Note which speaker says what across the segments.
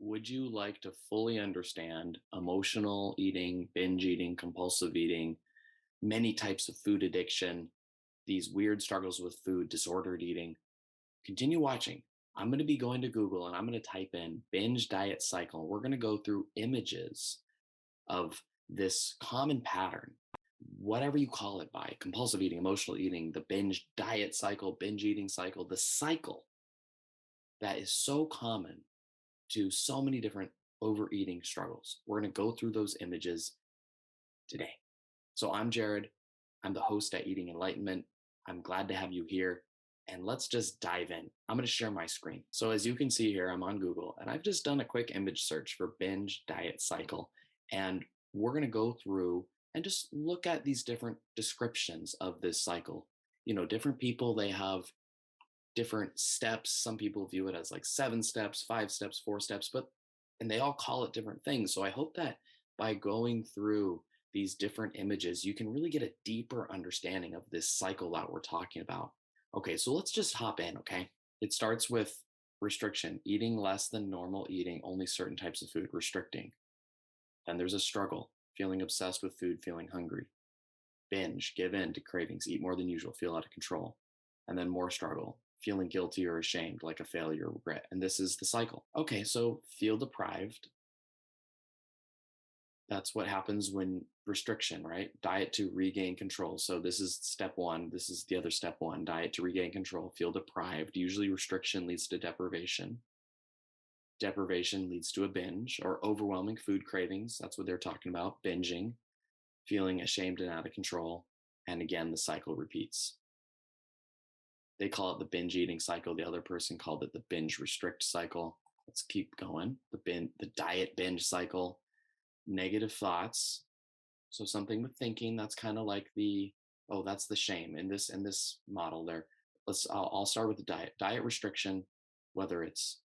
Speaker 1: Would you like to fully understand emotional eating, binge eating, compulsive eating, many types of food addiction, these weird struggles with food, disordered eating? Continue watching. I'm going to be going to Google and I'm going to type in binge diet cycle. We're going to go through images of this common pattern, whatever you call it by compulsive eating, emotional eating, the binge diet cycle, binge eating cycle, the cycle that is so common to so many different overeating struggles. We're going to go through those images today. So I'm Jared. I'm the host at Eating Enlightenment. I'm glad to have you here. And let's just dive in. I'm going to share my screen. So as you can see here, I'm on Google and I've just done a quick image search for binge diet cycle. And we're going to go through and just look at these different descriptions of this cycle. Different people, they have different steps. Some people view it as like 7 steps, 5 steps, 4 steps, and they all call it different things. So I hope that by going through these different images, you can really get a deeper understanding of this cycle that we're talking about. Okay, so let's just hop in, okay? It starts with restriction, eating less than normal, eating only certain types of food, restricting. Then there's a struggle, feeling obsessed with food, feeling hungry. Binge, give in to cravings, eat more than usual, feel out of control. And then more struggle, feeling guilty or ashamed, like a failure, regret. And this is the cycle. Okay, so feel deprived. That's what happens when restriction, right? Diet to regain control. So this is step one. This is the other step one. Diet to regain control. Feel deprived. Usually restriction leads to deprivation. Deprivation leads to a binge or overwhelming food cravings. That's what they're talking about. Binging, feeling ashamed and out of control. And again, the cycle repeats. They call it the binge eating cycle. The other person called it the binge restrict cycle. Let's keep going. The diet binge cycle. Negative thoughts. So something with thinking, that's kind of like that's the shame in this model there. I'll start with the diet restriction, whether it's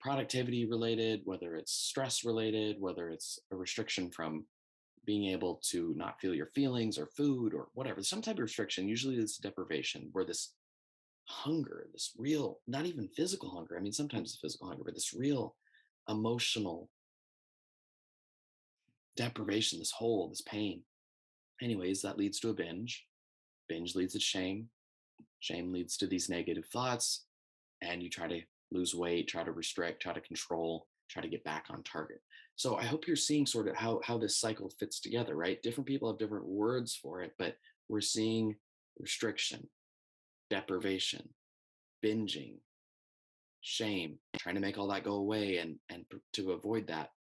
Speaker 1: productivity related, whether it's stress related, whether it's a restriction from being able to not feel your feelings or food or whatever, some type of restriction. Usually it's deprivation, where this hunger, this real, not even physical hunger, I mean sometimes it's physical hunger, but this real emotional deprivation, this hole, this pain. Anyways, that leads to a binge. Binge leads to shame. Shame leads to these negative thoughts. And you try to lose weight, try to restrict, try to control, try to get back on target. So I hope you're seeing sort of how this cycle fits together, right? Different people have different words for it, but we're seeing restriction, deprivation, binging, shame, trying to make all that go away and to avoid that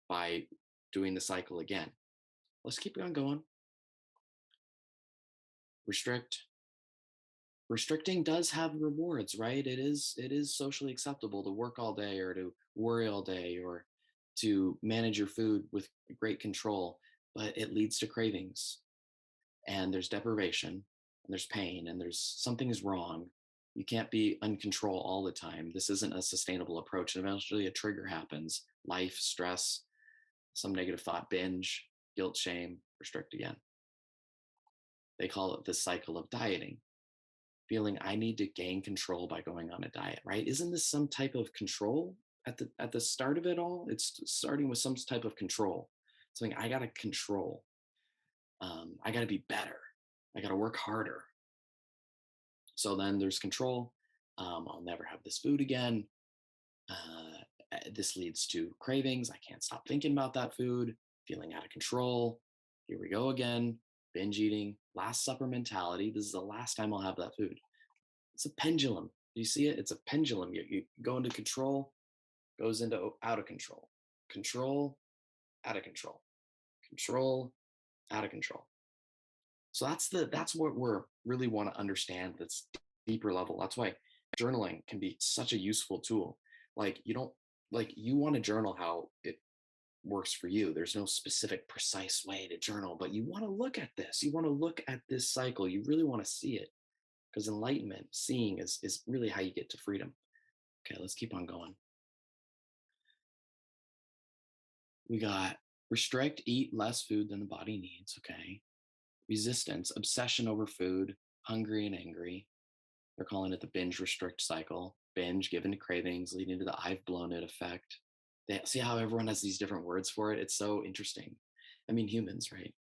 Speaker 1: by doing the cycle again. Let's keep on going. Restrict. Restricting does have rewards, right? It is socially acceptable to work all day or to worry all day or to manage your food with great control, but it leads to cravings and there's deprivation and there's pain and there's something is wrong. You can't be in control all the time. This isn't a sustainable approach. And eventually a trigger happens, life, stress, some negative thought, binge, guilt, shame, restrict again. They call it the cycle of dieting, feeling I need to gain control by going on a diet, right? Isn't this some type of control at the start of it all? It's starting with some type of control. Something I gotta control. I gotta be better. I gotta work harder. So then there's control. I'll never have this food again. This leads to cravings. I can't stop thinking about that food, feeling out of control. Here we go again. Binge eating, last supper mentality. This is the last time I'll have that food. It's a pendulum. Do you see it? It's a pendulum. You go into control, goes into out of control. Control, out of control. Control, out of control. So that's what we're really want to understand, that's deeper level. That's why journaling can be such a useful tool. Like you want to journal how it works for you. There's no specific precise way to journal, but you want to look at this. You want to look at this cycle. You really want to see it, because enlightenment, seeing, is really how you get to freedom. Okay, let's keep on going. We got restrict, eat less food than the body needs. Okay. Resistance, obsession over food, hungry and angry. They're calling it the binge restrict cycle. Binge, given to cravings, leading to the I've blown it effect. They see how everyone has these different words for it. It's so interesting. I mean, humans, right?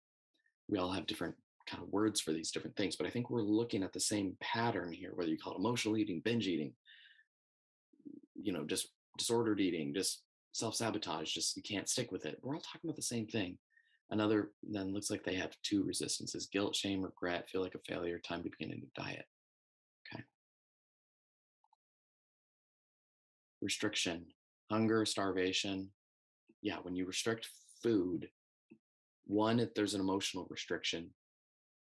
Speaker 1: We all have different kind of words for these different things, but I think we're looking at the same pattern here, whether you call it emotional eating, binge eating, just disordered eating, just self-sabotage, just you can't stick with it. We're all talking about the same thing. Another then looks like they have two resistances: guilt, shame, regret, feel like a failure, time to begin a new diet. Okay. Restriction, hunger, starvation. Yeah, when you restrict food, one, if there's an emotional restriction,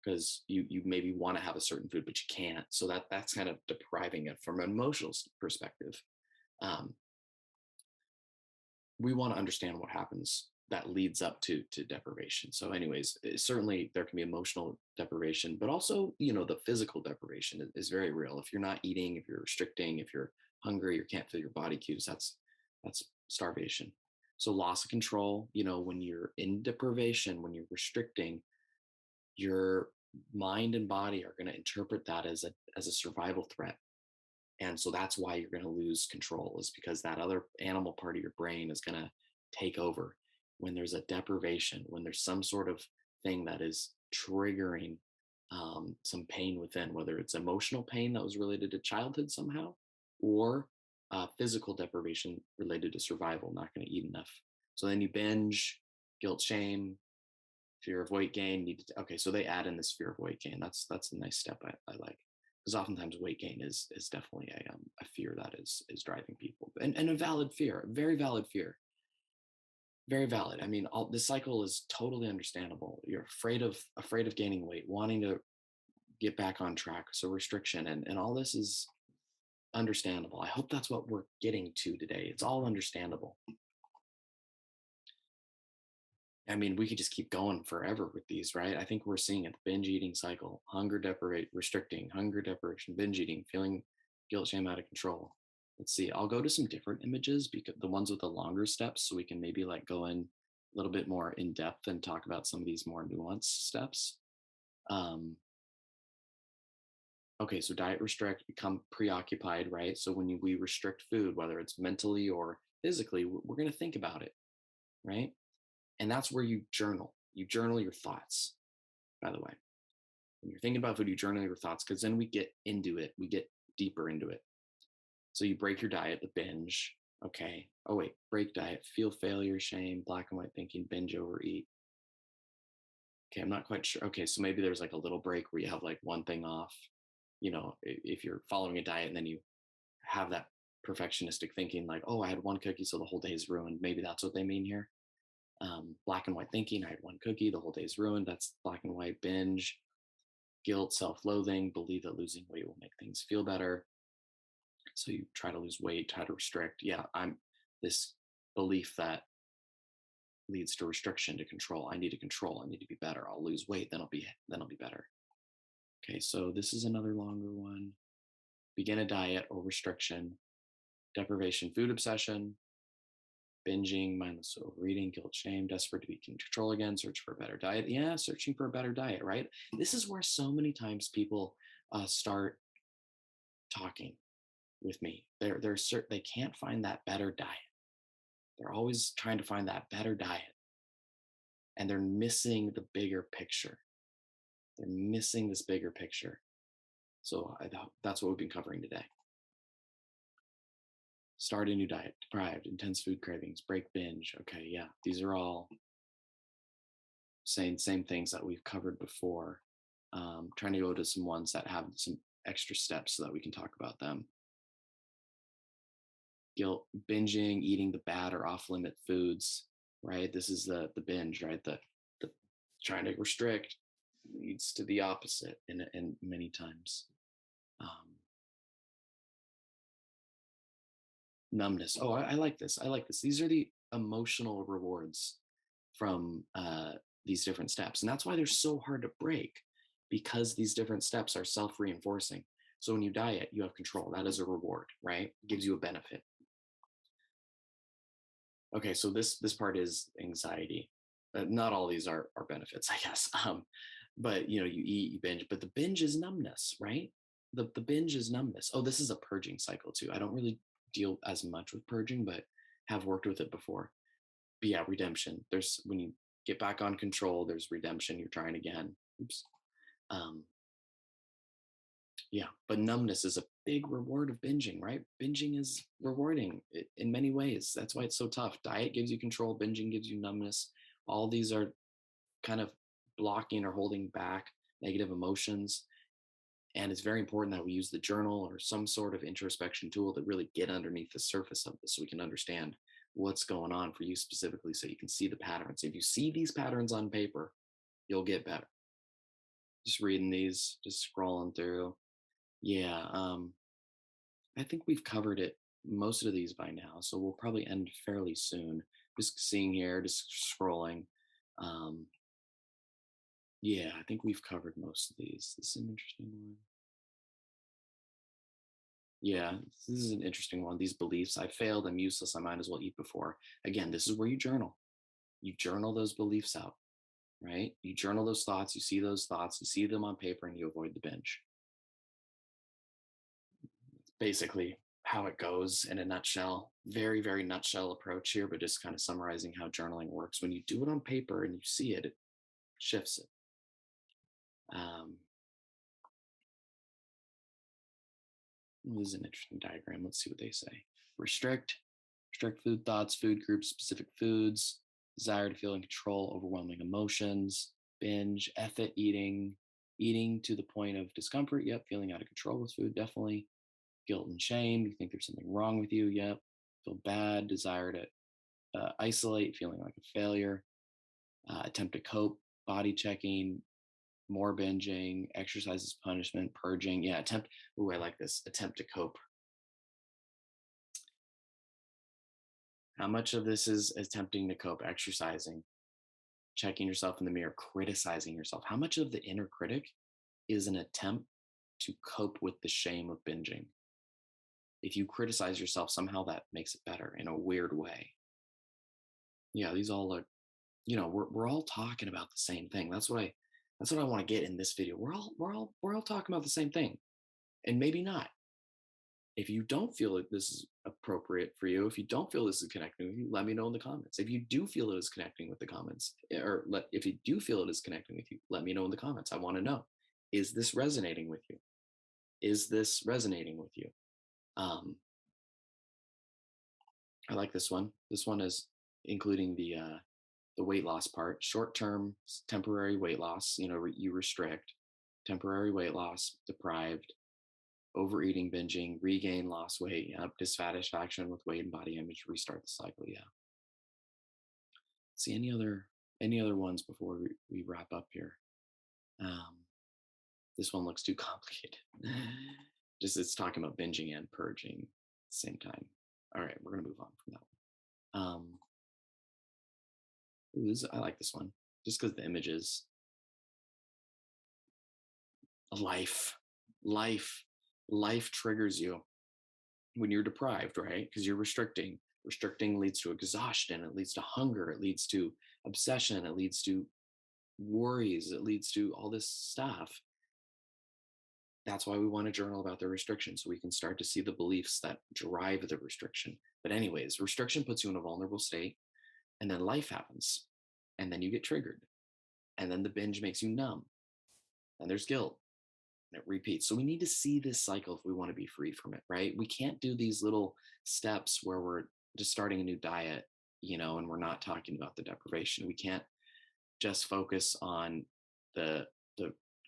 Speaker 1: because you maybe want to have a certain food but you can't, so that's kind of depriving it from an emotional perspective. um, we want to understand what happens that leads up to deprivation. So anyways, certainly there can be emotional deprivation, but also the physical deprivation is very real. If you're not eating, if you're restricting, if you're hungry, you can't feel your body cues, that's starvation. So loss of control, when you're in deprivation, when you're restricting, your mind and body are going to interpret that as a survival threat. And so that's why you're going to lose control, is because that other animal part of your brain is going to take over when there's a deprivation, when there's some sort of thing that is triggering some pain within, whether it's emotional pain that was related to childhood somehow, or physical deprivation related to survival, not going to eat enough. So then you binge, guilt, shame, fear of weight gain. Okay, so they add in this fear of weight gain. That's a nice step I like, because oftentimes weight gain is definitely a fear that is driving people, and a valid fear, a very valid fear, very valid. I mean, all this cycle is totally understandable. You're afraid of gaining weight, wanting to get back on track, so restriction and all this is understandable. I hope that's what we're getting to today. It's all understandable. I mean, we could just keep going forever with these, right? I think we're seeing it, the binge eating cycle: hunger, deprivate, restricting, hunger, deprivation, binge eating, feeling guilt, shame, out of control. Let's see. I'll go to some different images, because the ones with the longer steps, so we can maybe like go in a little bit more in depth and talk about some of these more nuanced steps. Um, okay, so diet, restrict, become preoccupied, right? So when we restrict food, whether it's mentally or physically, we're going to think about it, right? And that's where you journal. You journal your thoughts, by the way. When you're thinking about food, you journal your thoughts, because then we get into it. We get deeper into it. So you break your diet, the binge. Okay. Oh, wait, break diet, feel failure, shame, black and white thinking, binge, overeat. Okay, I'm not quite sure. Okay, so maybe there's like a little break where you have like one thing off. If you're following a diet and then you have that perfectionistic thinking, like, oh, I had one cookie, so the whole day is ruined. Maybe that's what they mean here. Black and white thinking, I had one cookie, the whole day is ruined. That's black and white. Binge, guilt, self-loathing, believe that losing weight will make things feel better. So you try to lose weight, try to restrict. Yeah, I'm this belief that leads to restriction, to control. I need to control. I need to be better. I'll lose weight, then I'll be better. Okay, so this is another longer one. Begin a diet or restriction, deprivation, food obsession, binging, mindless overeating, guilt, shame, desperate to be in control again, search for a better diet. Yeah, searching for a better diet, right? This is where so many times people start talking with me. They can't find that better diet. They're always trying to find that better diet, and they're missing the bigger picture. They're missing this bigger picture. So that's what we've been covering today. Start a new diet, deprived, intense food cravings, break binge. Okay, yeah, these are all saying same things that we've covered before. Trying to go to some ones that have some extra steps so that we can talk about them. Guilt, binging, eating the bad or off limit foods, right? This is the binge, right? The trying to restrict leads to the opposite in many times. Um, Numbness. Oh, I like this. I like this. These are the emotional rewards from these different steps. And that's why they're so hard to break, because these different steps are self reinforcing. So when you diet, you have control. That is a reward, right? It gives you a benefit. Okay, so this part is anxiety. Not all these are benefits, I guess. But you eat, you binge, but the binge is numbness, right? The binge is numbness. Oh, this is a purging cycle too. I don't really deal as much with purging, but have worked with it before. But yeah, redemption. There's when you get back on control, there's redemption. You're trying again. Oops. Um, yeah, but numbness is a big reward of binging, right? Binging is rewarding in many ways. That's why it's so tough. Diet gives you control, binging gives you numbness. All these are kind of blocking or holding back negative emotions. And it's very important that we use the journal or some sort of introspection tool to really get underneath the surface of this so we can understand what's going on for you specifically so you can see the patterns. If you see these patterns on paper, you'll get better. Just reading these, just scrolling through. Yeah, I think we've covered it most of these by now, so we'll probably end fairly soon. Just seeing here, just scrolling. Um, yeah, I think we've covered most of these. This is an interesting one. Yeah, this is an interesting one. These beliefs: I failed, I'm useless, I might as well eat before. Again, this is where you journal. You journal those beliefs out, right? You journal those thoughts, you see them on paper, and you avoid the binge. Basically, how it goes in a nutshell. Very, very nutshell approach here, but just kind of summarizing how journaling works. When you do it on paper and you see it, it shifts it. Um, this is an interesting diagram. Let's see what they say. Restrict, restrict food thoughts, food groups, specific foods, desire to feel in control, overwhelming emotions, binge, effort eating, eating to the point of discomfort. Yep, feeling out of control with food, definitely. Guilt and shame. You think there's something wrong with you. Yep. Feel bad, desire to isolate, feeling like a failure, attempt to cope, body checking, more binging, exercises, punishment, purging. Yeah, attempt. Ooh, I like this. Attempt to cope. How much of this is attempting to cope? Exercising, checking yourself in the mirror, criticizing yourself. How much of the inner critic is an attempt to cope with the shame of binging? If you criticize yourself, somehow that makes it better in a weird way. Yeah, these all look, we're all talking about the same thing. That's what I want to get in this video. We're all talking about the same thing. And maybe not. If you don't feel like this is appropriate for you, if you don't feel this is connecting with you, let me know in the comments. If you do feel it is connecting with the comments, if you do feel it is connecting with you, let me know in the comments. I want to know, is this resonating with you? Is this resonating with you? Um, I like this one. This one is including the weight loss part, short term, temporary weight loss. You restrict, temporary weight loss, deprived, overeating, binging, regain, lost weight, yep, dissatisfaction with weight and body image, restart the cycle. Yeah. See any other ones before we wrap up here? Um, this one looks too complicated. Just it's talking about binging and purging at the same time. All right, we're gonna move on from that one. I like this one just because the images, life, life, life triggers you when you're deprived, right? Because you're restricting. Restricting leads to exhaustion, it leads to hunger, it leads to obsession, it leads to worries, it leads to all this stuff. That's why we want to journal about the restriction so we can start to see the beliefs that drive the restriction. But, anyways, restriction puts you in a vulnerable state, and then life happens, and then you get triggered, and then the binge makes you numb, and there's guilt, and it repeats. So we need to see this cycle if we want to be free from it, right? We can't do these little steps where we're just starting a new diet, and we're not talking about the deprivation. We can't just focus on the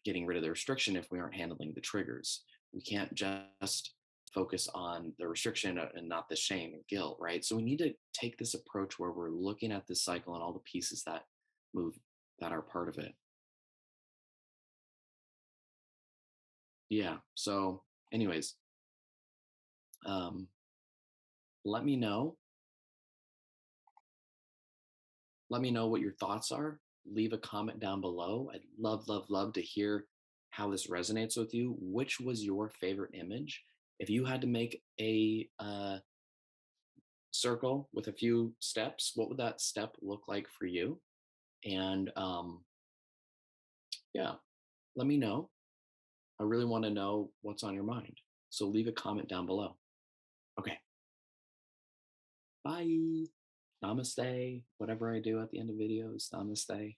Speaker 1: getting rid of the restriction if we aren't handling the triggers. We can't just focus on the restriction and not the shame and guilt, right? So we need to take this approach where we're looking at this cycle and all the pieces that move that are part of it. Yeah. So, anyways, um, let me know. Let me know what your thoughts are. Leave a comment down below. I'd love, love, love to hear how this resonates with you. Which was your favorite image? If you had to make a circle with a few steps, what would that step look like for you? And yeah, let me know. I really want to know what's on your mind. So leave a comment down below. Okay. Bye. Namaste. Whatever I do at the end of videos, namaste.